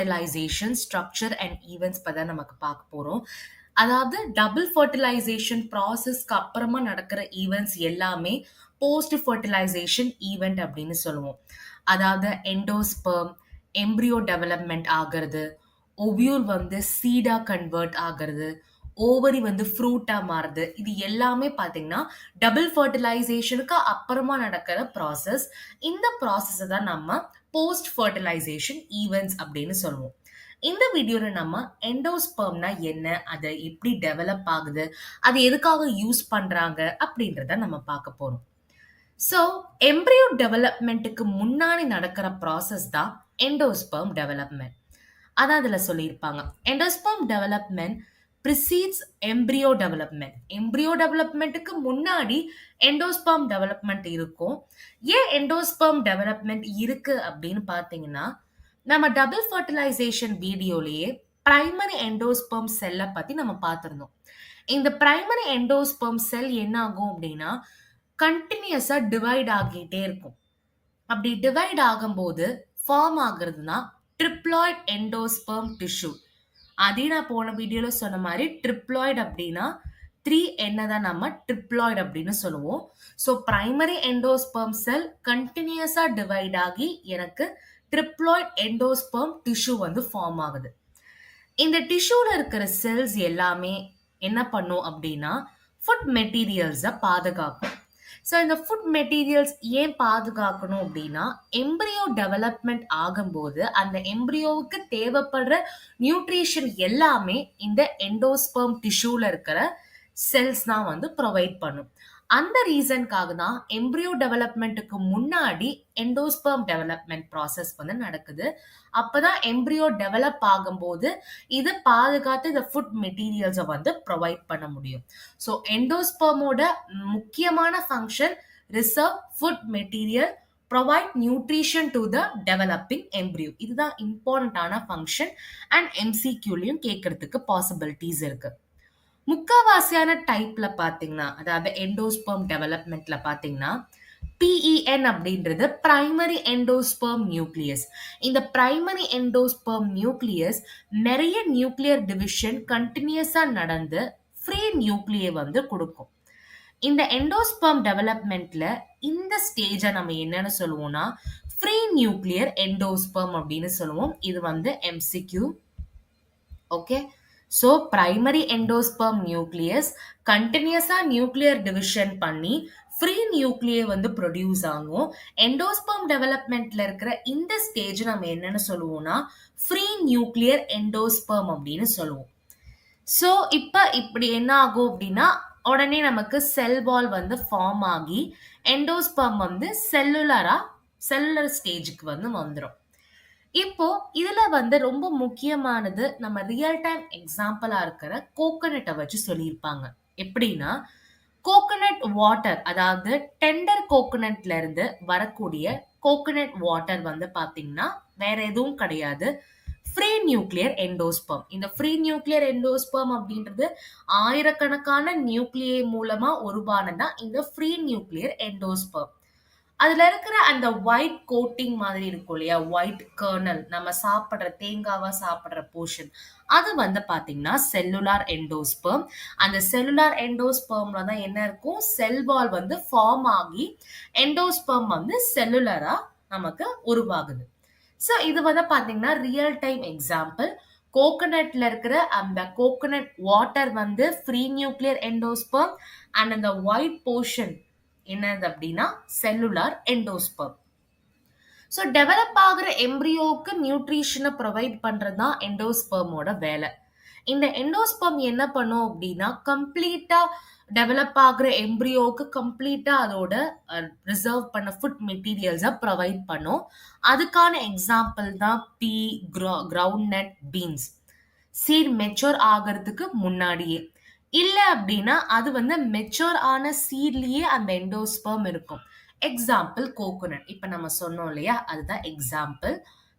Fertilisation structure and events பத்தி தான் நமக்கு பார்க்க போறோம். அதாவது டபுள் ஃபெர்டிலைசேஷன் ப்ராசஸ்க்கு அப்புறமா நடக்கிற ஈவெண்ட்ஸ் எல்லாமே போஸ்ட் ஃபெர்டிலைசேஷன் ஈவெண்ட் அப்படின்னு சொல்லுவோம். அதாவது எண்டோஸ்பெர்ம் எம்ப்ரியோ டெவலப்மெண்ட் ஆகிறது, ஒவியூல் வந்து சீடா கன்வெர்ட் ஆகிறது, ஓவரி வந்து ஃப்ரூட்டா மாறுது. இது எல்லாமே பார்த்தீங்கன்னா டபுள் ஃபெர்டிலைசேஷனுக்கு அப்புறமா நடக்கிற ப்ராசஸ். இந்த ப்ராசஸை தான் நம்ம போஸ்ட் ஃபெர்டிலைசேஷன் ஈவெண்ட்ஸ் அப்படின்னு சொல்லுவோம். இந்த வீடியோல நம்ம எண்டோஸ்பெர்ம்னா என்ன, அதை எப்படி டெவலப் ஆகுது, அது எதுக்காக யூஸ் பண்றாங்க அப்படின்றத நம்ம பார்க்க போறோம். ஸோ எம்ப்ரியோ டெவலப்மெண்ட்டுக்கு முன்னாடி நடக்கிற ப்ராசஸ் தான் எண்டோஸ்பெர்ம் டெவலப்மெண்ட். அதான் அதில் சொல்லியிருப்பாங்க. Endosperm development precedes embryo development. Embryo டெவலப்மெண்ட்டுக்கு முன்னாடி எண்டோஸ்பெர்ம் டெவலப்மெண்ட் இருக்கும். ஏன் எண்டோஸ்பெர்ம் டெவலப்மெண்ட் இருக்கு அப்படின்னு பார்த்தீங்கன்னா, நம்ம டபுள் ஃபெர்டிலைசேஷன் வீடியோலயே பிரைமரி எண்டோஸ்பெர்ம் செல்லை பத்தி நம்ம பார்த்திருந்தோம். இந்த பிரைமரி எண்டோஸ்பெர்ம் செல் என்ன ஆகும் அப்படின்னா கண்டினியூஸா டிவைட் ஆகிட்டே இருக்கும். அப்படி டிவைட் ஆகும்போது ஃபார்ம் ஆகுறதுனா ட்ரிப்ளாய்ட் எண்டோஸ்பெர்ம் டிஷ்யூ. அதே நான் போன வீடியோல சொன்ன மாதிரி ட்ரிப்ளாய்டு அப்படின்னா 3 என்னதான் நம்ம ட்ரிப்ளாய்டு அப்படின்னு சொல்லுவோம். ஸோ பிரைமரி எண்டோஸ்பெர்ம் செல் கண்டினியூஸா டிவைட் ஆகி எனக்கு ட்ரிப்ளாய்ட் எண்டோஸ்பெர்ம் டிஷ்யூ வந்து ஃபார்ம் ஆகுது. இந்த டிஷ்யூல இருக்கிற செல்ஸ் எல்லாமே என்ன பண்ணும் அப்படின்னா ஃபுட் மெட்டீரியல்ஸை பாதுகாக்கும். ஸோ இந்த ஃபுட் மெட்டீரியல்ஸ் ஏன் பாதுகாக்கணும் அப்படின்னா எம்ப்ரியோ டெவலப்மெண்ட் ஆகும்போது அந்த எம்ப்ரியோவுக்கு தேவைப்படுற நியூட்ரிஷன் எல்லாமே இந்த எண்டோஸ்பெர்ம் டிஷ்யூல இருக்கிற செல்ஸ் தான் வந்து ப்ரொவைட் பண்ணும். அந்த ரீசனுக்காக தான் எம்ப்ரியோ டெவலப்மெண்ட்டுக்கு முன்னாடி எண்டோஸ்பெர்ம் டெவலப்மெண்ட் ப்ராசஸ் வந்து நடக்குது. அப்பதான் எம்ப்ரியோ டெவலப் ஆகும்போது இது பாதுகாத்து இந்த ஃபுட் மெட்டீரியல்ஸை வந்து ப்ரொவைட் பண்ண முடியும். ஸோ எண்டோஸ்பெர்மோட முக்கியமான function reserve food material, provide nutrition to the developing embryo. இதுதான் இம்பார்ட்டன்டான ஃபங்க்ஷன் அண்ட் எம்சிக்யூலையும் கேட்கறதுக்கு பாசிபிலிட்டிஸ் இருக்கு. முக்காவாசியான டைப்ல பாத்தீங்கன்னா, அதாவது எண்டோஸ்பெர்ம் டெவலப்மெண்ட்ல பாத்தீங்கன்னா PEN அப்படின்றது பிரைமரி எண்டோஸ்பெர்ம் நியூக்ளியஸ். இந்த பிரைமரி எண்டோஸ்பெர்ம் நியூக்ளியஸ் நிறைய நியூக்ளியர் டிவிஷன் கண்டினியூஸா நடந்து ஃப்ரீ நியூக்ளியை வந்து கொடுக்கும். இந்த எண்டோஸ்பெர்ம் டெவலப்மெண்ட்ல இந்த ஸ்டேஜை நம்ம என்னன்னு சொல்லுவோம்னா ஃப்ரீ நியூக்ளியர் எண்டோஸ்பெர்ம் அப்படின்னு சொல்லுவோம். இது வந்து MCQ. Okay, so primary endosperm nucleus கண்டினியூஸா நியூக்ளியர் டிவிஷன் பண்ணி ஃப்ரீ நியூக்ளியை வந்து ப்ரொடியூஸ் ஆகும். எண்டோஸ்பெர்ம் டெவலப்மெண்ட்ல இருக்கிற இந்த ஸ்டேஜ் நம்ம என்னன்னு சொல்லுவோம்னா ஃப்ரீ நியூக்ளியர் எண்டோஸ்பெர்ம் அப்படின்னு சொல்லுவோம். ஸோ இப்போ இப்படி என்ன ஆகும் அப்படின்னா உடனே நமக்கு செல் வால் வந்து ஃபார்ம் ஆகி எண்டோஸ்பெர்ம் வந்து செல்லுலர் ஸ்டேஜுக்கு வந்து வந்துடும். இப்போ இதுல வந்து ரொம்ப முக்கியமானது நம்ம ரியல் டைம் எக்ஸாம்பிளா இருக்கிற கோகனட்டை வச்சு சொல்லியிருப்பாங்க. எப்படின்னா கோகனட் வாட்டர், அதாவது டெண்டர் கோகனட்ல இருந்து வரக்கூடிய கோகனட் வாட்டர் வந்து பாத்தீங்கன்னா வேற எதுவும் கிடையாது, ஃப்ரீ நியூக்ளியர் எண்டோஸ்பெர்ம். இந்த ஃப்ரீ நியூக்ளியர் எண்டோஸ்பெர்ம் அப்படின்றது ஆயிரக்கணக்கான நியூக்ளியை மூலமா உருவானதான் இந்த ஃப்ரீ நியூக்ளியர் எண்டோஸ்பெர்ம். அதுல இருக்கிற அந்த ஒயிட் கோட்டிங் மாதிரி இருக்கும் இல்லையா, ஒயிட் கர்னல், நம்ம சாப்பிடுற தேங்காவா சாப்பிடுற போர்ஷன், அது வந்து பாத்தீங்கன்னா செல்லுலார் எண்டோஸ்பெர்ம். அந்த செல்லுலார் எண்டோஸ்பெர்ம்ல தான் என்ன இருக்கும், செல் வால் வந்து ஃபார்ம் ஆகி எண்டோஸ்பெர்ம் வந்து செல்லுலரா நமக்கு உருவாகுது. ஸோ இது வந்து பாத்தீங்கன்னா ரியல் டைம் எக்ஸாம்பிள். கோகனட்ல இருக்கிற அந்த கோகனட் வாட்டர் வந்து ஃப்ரீ நியூக்ளியர் எண்டோஸ்பெர்ம் அண்ட் அந்த ஒயிட் போர்ஷன் என்னது அப்படின்னா செல்லுலார் எண்டோஸ்பெர்ம். ஸோ டெவலப் ஆகுற எம்ப்ரியோவுக்கு நியூட்ரிஷனை ப்ரொவைட் பண்றது தான் எண்டோஸ்பெர்மோட வேலை. இந்த எண்டோஸ்பெர்ம் என்ன பண்ணும் அப்படின்னா கம்ப்ளீட்டா டெவலப் ஆகுற எம்ப்ரியோவுக்கு கம்ப்ளீட்டா அதோட ரிசர்வ் பண்ண ஃபுட் மெட்டீரியல்ஸை ப்ரொவைட் பண்ணும். அதுக்கான எக்ஸாம்பிள் தான் பீ, கிரவுண்ட், பீன்ஸ். சீட் மெச்சூர் ஆகிறதுக்கு முன்னாடியே, இல்ல அப்படின்னா அது வந்து மெச்சூர் ஆன சீட்லயே அந்த எண்டோஸ்பெர்ம் இருக்கும். எக்ஸாம்பிள் கோகோனட், இப்ப நம்ம சொன்னோம் இல்லையா, அதுதான் எக்ஸாம்பிள்.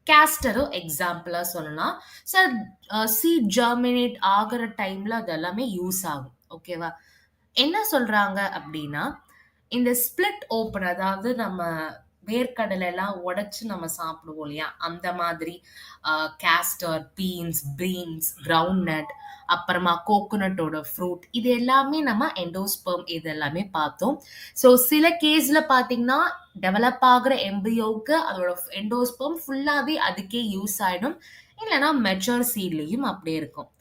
கேஸ்டரும் எக்ஸாம்பிளா சொல்லலாம். ஸோ சீட் ஜெர்மினேட் ஆகிற டைம்ல அது எல்லாமே யூஸ் ஆகும். ஓகேவா, என்ன சொல்றாங்க அப்படின்னா இந்த ஸ்பிளிட் ஓப்பன், அதாவது நம்ம வேர்க்கடலைலாம் உடைச்சு நம்ம சாப்பிடுவோம் இல்லையா? அந்த மாதிரி கேஸ்டர், பீன்ஸ், கிரவுண்ட் நட், அப்புறமா கோகோனட்டோட ஃப்ரூட் இது எல்லாமே நம்ம எண்டோஸ்பெர்ம் இது எல்லாமே பார்த்தோம். ஸோ சில கேஸ்ல பார்த்தீங்கன்னா, டெவலப் ஆகுற எம்பரியோவுக்கு அதோட எண்டோஸ்பெர்ம் ஃபுல்லாவே அதுக்கே யூஸ் ஆயிடும். இல்லன்னா மெச்சூர் சீட்லயும் அப்படியே இருக்கும்.